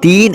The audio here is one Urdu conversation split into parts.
3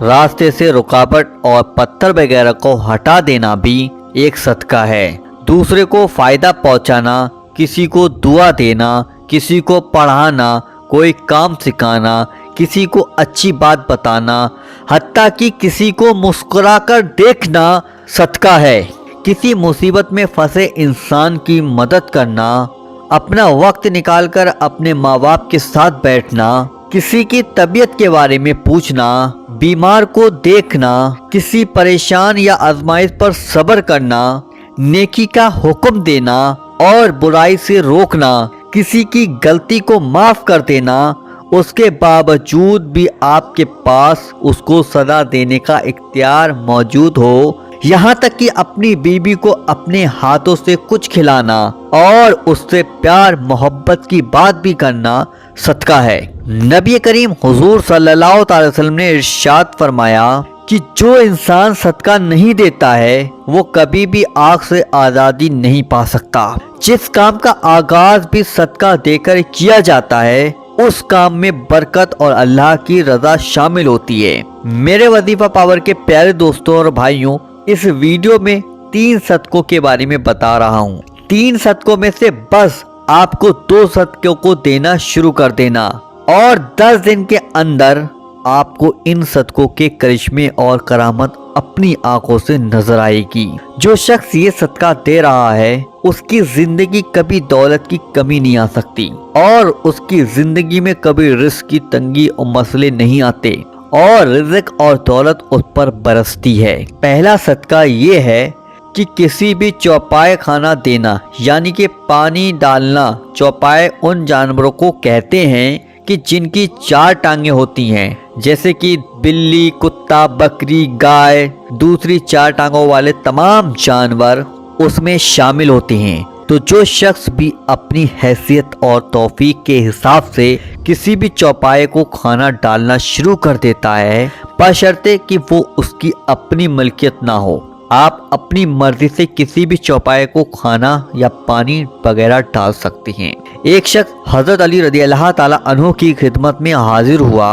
راستے سے رکاوٹ اور پتھر وغیرہ کو ہٹا دینا بھی ایک صدقہ ہے۔ دوسرے کو فائدہ پہنچانا، کسی کو دعا دینا، کسی کو پڑھانا، کوئی کام سکھانا، کسی کو اچھی بات بتانا، حتیٰ کہ کسی کو مسکرا کر دیکھنا صدقہ ہے۔ کسی مصیبت میں پھنسے انسان کی مدد کرنا، اپنا وقت نکال کر اپنے ماں باپ کے ساتھ بیٹھنا، کسی کی طبیعت کے بارے میں پوچھنا، بیمار کو دیکھنا، کسی پریشان یا آزمائش پر صبر کرنا، نیکی کا حکم دینا اور برائی سے روکنا، کسی کی غلطی کو معاف کر دینا، اس کے باوجود بھی آپ کے پاس اس کو سزا دینے کا اختیار موجود ہو، یہاں تک کہ اپنی بیوی کو اپنے ہاتھوں سے کچھ کھلانا اور اس سے پیار محبت کی بات بھی کرنا صدقہ ہے۔ نبی کریم حضور صلی اللہ علیہ وسلم نے ارشاد فرمایا کہ جو انسان صدقہ نہیں دیتا ہے وہ کبھی بھی آگ سے آزادی نہیں پا سکتا۔ جس کام کا آغاز بھی صدقہ دے کر کیا جاتا ہے اس کام میں برکت اور اللہ کی رضا شامل ہوتی ہے۔ میرے وظیفہ پاور کے پیارے دوستوں اور بھائیوں، اس ویڈیو میں 3 صدقوں کے بارے میں بتا رہا ہوں۔ 3 صدقوں میں سے بس آپ کو 2 صدقوں کو دینا شروع کر دینا اور 10 دن کے اندر آپ کو ان صدقوں کے کرشمے اور کرامت اپنی آنکھوں سے نظر آئے گی۔ جو شخص یہ صدقہ دے رہا ہے اس کی زندگی کبھی دولت کی کمی نہیں آ سکتی اور اس کی زندگی میں کبھی رزق کی تنگی اور مسئلے نہیں آتے اور رزق اور دولت اس پر برستی ہے۔ پہلا صدقہ یہ ہے کہ کسی بھی چوپائے کھانا دینا، یعنی کہ پانی ڈالنا۔ چوپائے ان جانوروں کو کہتے ہیں کہ جن کی 4 ٹانگیں ہوتی ہیں، جیسے کہ بلی، کتا، بکری، گائے، دوسری 4 ٹانگوں والے تمام جانور اس میں شامل ہوتے ہیں۔ تو جو شخص بھی اپنی حیثیت اور توفیق کے حساب سے کسی بھی چوپائے کو کھانا ڈالنا شروع کر دیتا ہے، بشرطے کہ وہ اس کی اپنی ملکیت نہ ہو، آپ اپنی مرضی سے کسی بھی چوپائے کو کھانا یا پانی وغیرہ ڈال سکتے ہیں۔ ایک شخص حضرت علی رضی اللہ تعالیٰ عنہ کی خدمت میں حاضر ہوا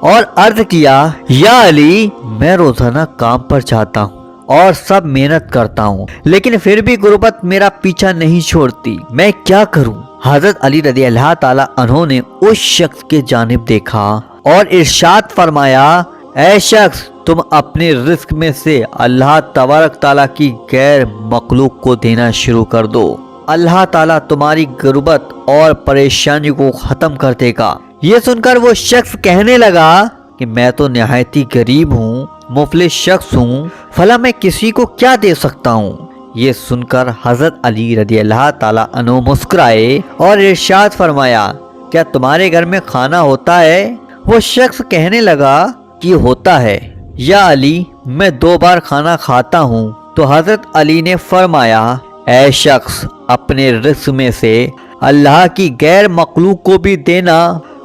اور عرض کیا، یا علی، میں روزانہ کام پر جاتا ہوں اور سب محنت کرتا ہوں، لیکن پھر بھی غربت میرا پیچھا نہیں چھوڑتی، میں کیا کروں؟ حضرت علی رضی اللہ تعالیٰ عنہ نے اس شخص کے جانب دیکھا اور ارشاد فرمایا، اے شخص، تم اپنے رزق میں سے اللہ تبارک تعالیٰ کی غیر مخلوق کو دینا شروع کر دو، اللہ تعالیٰ تمہاری غربت اور پریشانی کو ختم کر دے گا۔ یہ سن کر وہ شخص کہنے لگا کہ میں تو نہایت ہی غریب ہوں، مفلس شخص ہوں، فلا میں کسی کو کیا دے سکتا ہوں؟ یہ سن کر حضرت علی رضی اللہ تعالیٰ عنہ مسکرائے اور ارشاد فرمایا، کیا تمہارے گھر میں کھانا ہوتا ہے؟ وہ شخص کہنے لگا کہ ہوتا ہے یا علی، میں 2 بار کھانا کھاتا ہوں۔ تو حضرت علی نے فرمایا، اے شخص، اپنے رزق میں سے اللہ کی غیر مخلوق کو بھی دینا،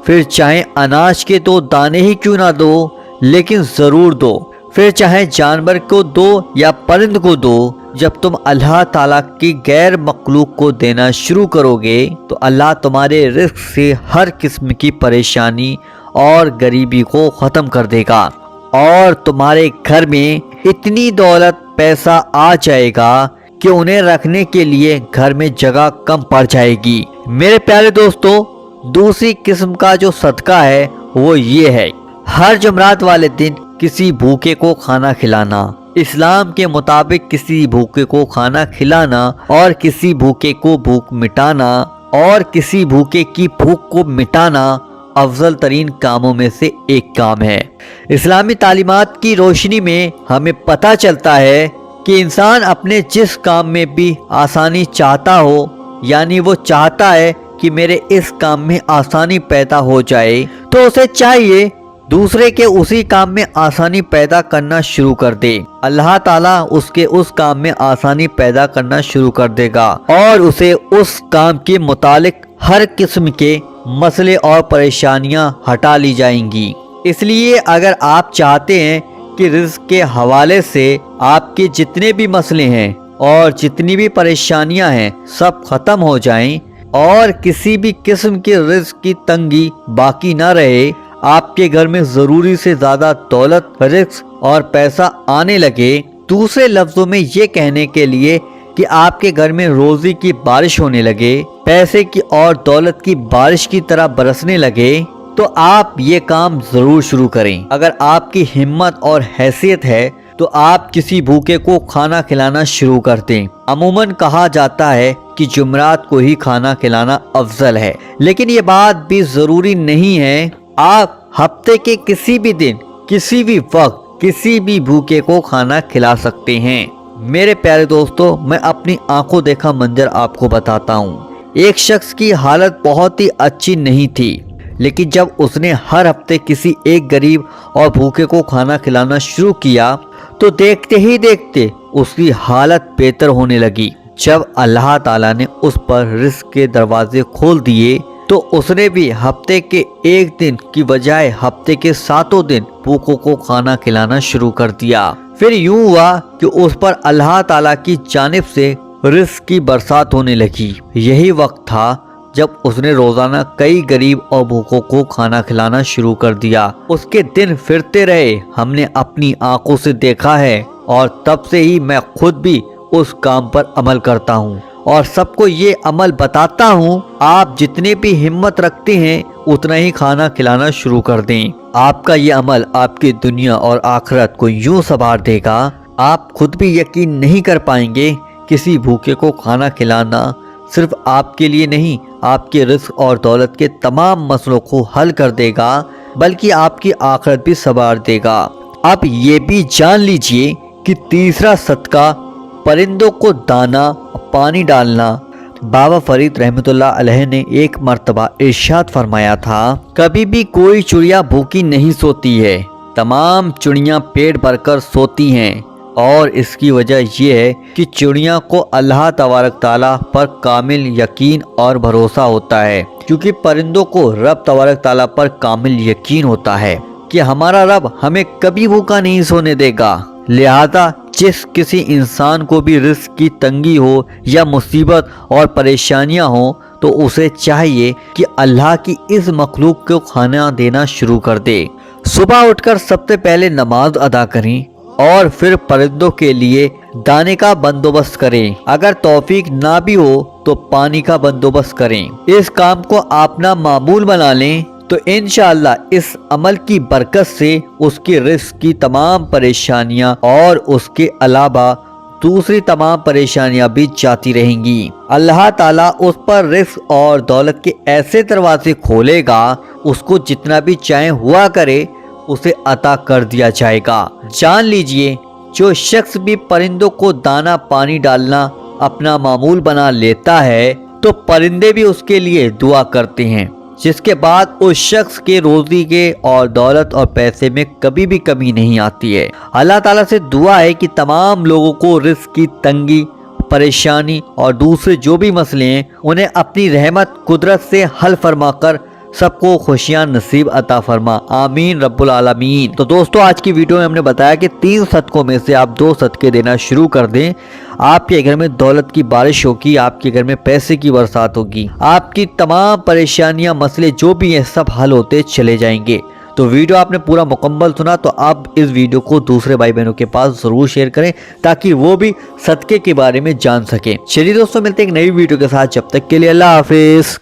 پھر چاہے اناج کے 2 دانے ہی کیوں نہ دو، لیکن ضرور دو، پھر چاہے جانور کو دو یا پرند کو دو۔ جب تم اللہ تعالیٰ کی غیر مخلوق کو دینا شروع کرو گے تو اللہ تمہارے رزق سے ہر قسم کی پریشانی اور غریبی کو ختم کر دے گا اور تمہارے گھر میں اتنی دولت پیسہ آ جائے گا کہ انہیں رکھنے کے لیے گھر میں جگہ کم پڑ جائے گی۔ میرے پیارے دوستو، دوسری قسم کا جو صدقہ ہے وہ یہ ہے، ہر جمعرات والے دن کسی بھوکے کو کھانا کھلانا۔ اسلام کے مطابق کسی بھوکے کو کھانا کھلانا اور کسی بھوکے کو بھوک مٹانا اور کسی بھوکے کی بھوک کو مٹانا افضل ترین کاموں میں سے ایک کام ہے۔ اسلامی تعلیمات کی روشنی میں ہمیں پتہ چلتا ہے کہ انسان اپنے جس کام میں بھی آسانی چاہتا ہو، یعنی وہ چاہتا ہے کہ میرے اس کام میں آسانی پیدا ہو جائے، تو اسے چاہیے دوسرے کے اسی کام میں آسانی پیدا کرنا شروع کر دے۔ اللہ تعالیٰ اس کے اس کام میں آسانی پیدا کرنا شروع کر دے گا اور اسے اس کام کے متعلق ہر قسم کے مسئلے اور پریشانیاں ہٹا لی جائیں گی۔ اس لیے اگر آپ چاہتے ہیں کہ رزق کے حوالے سے آپ کے جتنے بھی مسئلے ہیں اور جتنی بھی پریشانیاں ہیں سب ختم ہو جائیں اور کسی بھی قسم کے رزق کی تنگی باقی نہ رہے، آپ کے گھر میں ضروری سے زیادہ دولت، رزق اور پیسہ آنے لگے، دوسرے لفظوں میں یہ کہنے کے لیے کہ آپ کے گھر میں روزی کی بارش ہونے لگے، پیسے کی اور دولت کی بارش کی طرح برسنے لگے، تو آپ یہ کام ضرور شروع کریں۔ اگر آپ کی ہمت اور حیثیت ہے تو آپ کسی بھوکے کو کھانا کھلانا شروع کر دیں۔ عموماً کہا جاتا ہے کہ جمعرات کو ہی کھانا کھلانا افضل ہے، لیکن یہ بات بھی ضروری نہیں ہے۔ آپ ہفتے کے کسی بھی دن، کسی بھی وقت، کسی بھی بھوکے کو کھانا کھلا سکتے ہیں۔ میرے پیارے دوستو، میں اپنی آنکھوں دیکھا منظر آپ کو بتاتا ہوں۔ ایک شخص کی حالت بہت ہی اچھی نہیں تھی، لیکن جب اس نے ہر ہفتے کسی ایک غریب اور بھوکے کو کھانا کھلانا شروع کیا تو دیکھتے ہی دیکھتے اس کی حالت بہتر ہونے لگی۔ جب اللہ تعالیٰ نے اس پر رزق کے دروازے کھول دیے تو اس نے بھی ہفتے کے ایک دن کی بجائے ہفتے کے 7 دن بھوکوں کو کھانا کھلانا شروع کر دیا۔ پھر یوں ہوا کہ اس پر اللہ تعالیٰ کی جانب سے رزق کی برسات ہونے لگی۔ یہی وقت تھا جب اس نے روزانہ کئی غریب اور بھوکوں کو کھانا کھلانا شروع کر دیا۔ اس کے دن پھرتے رہے، ہم نے اپنی آنکھوں سے دیکھا ہے، اور تب سے ہی میں خود بھی اس کام پر عمل کرتا ہوں اور سب کو یہ عمل بتاتا ہوں۔ آپ جتنے بھی ہمت رکھتے ہیں اتنا ہی کھانا کھلانا شروع کر دیں۔ آپ کا یہ عمل آپ کی دنیا اور آخرت کو یوں سنوار دے گا، آپ خود بھی یقین نہیں کر پائیں گے۔ کسی بھوکے کو کھانا کھلانا صرف آپ کے لیے نہیں، آپ کے رزق اور دولت کے تمام مسئلوں کو حل کر دے گا، بلکہ آپ کی آخرت بھی سنوار دے گا۔ اب یہ بھی جان لیجئے کہ تیسرا صدقہ پرندوں کو دانا پانی ڈالنا۔ بابا فرید رحمۃ اللہ علیہ نے ایک مرتبہ ارشاد فرمایا تھا، کبھی بھی کوئی چڑیا بھوکی نہیں سوتی ہے، تمام چڑیاں پیٹ بھر کر سوتی ہیں، اور اس کی وجہ یہ ہے کہ چڑیا کو اللہ تبارک تعالیٰ پر کامل یقین اور بھروسہ ہوتا ہے، کیونکہ پرندوں کو رب تبارک تعالیٰ پر کامل یقین ہوتا ہے کہ ہمارا رب ہمیں کبھی بھوکا نہیں سونے دے گا۔ لہذا جس کسی انسان کو بھی رزق کی تنگی ہو یا مصیبت اور پریشانیاں ہوں تو اسے چاہیے کہ اللہ کی اس مخلوق کو کھانا دینا شروع کر دے۔ صبح اٹھ کر سب سے پہلے نماز ادا کریں اور پھر پرندوں کے لیے دانے کا بندوبست کریں۔ اگر توفیق نہ بھی ہو تو پانی کا بندوبست کریں۔ اس کام کو اپنا معمول بنا لیں تو انشاءاللہ اس عمل کی برکت سے اس کے رزق کی تمام پریشانیاں اور اس کے علاوہ دوسری تمام پریشانیاں بھی جاتی رہیں گی۔ اللہ تعالیٰ اس پر رزق اور دولت کے ایسے دروازے کھولے گا، اس کو جتنا بھی چاہے ہوا کرے اسے عطا کر دیا جائے گا۔ جان لیجئے، جو شخص بھی پرندوں کو دانا پانی ڈالنا اپنا معمول بنا لیتا ہے تو پرندے بھی اس کے لیے دعا کرتے ہیں، جس کے بعد اس شخص کے روزی کے اور دولت اور پیسے میں کبھی بھی کمی نہیں آتی ہے۔ اللہ تعالیٰ سے دعا ہے کہ تمام لوگوں کو رزق کی تنگی، پریشانی اور دوسرے جو بھی مسئلے ہیں انہیں اپنی رحمت قدرت سے حل فرما کر سب کو خوشیاں نصیب عطا فرما، آمین رب العالمین۔ تو دوستو، آج کی ویڈیو میں ہم نے بتایا کہ 3 صدقوں میں سے آپ 2 صدقے دینا شروع کر دیں، آپ کے گھر میں دولت کی بارش ہوگی، آپ کے گھر میں پیسے کی برسات ہوگی، آپ کی تمام پریشانیاں، مسئلے جو بھی ہیں سب حل ہوتے چلے جائیں گے۔ تو ویڈیو آپ نے پورا مکمل سنا تو آپ اس ویڈیو کو دوسرے بھائی بہنوں کے پاس ضرور شیئر کریں تاکہ وہ بھی صدقے کے بارے میں جان سکیں۔ چلیے دوستو، ملتے ہیں ایک نئی ویڈیو کے ساتھ، جب تک کے لیے اللہ حافظ۔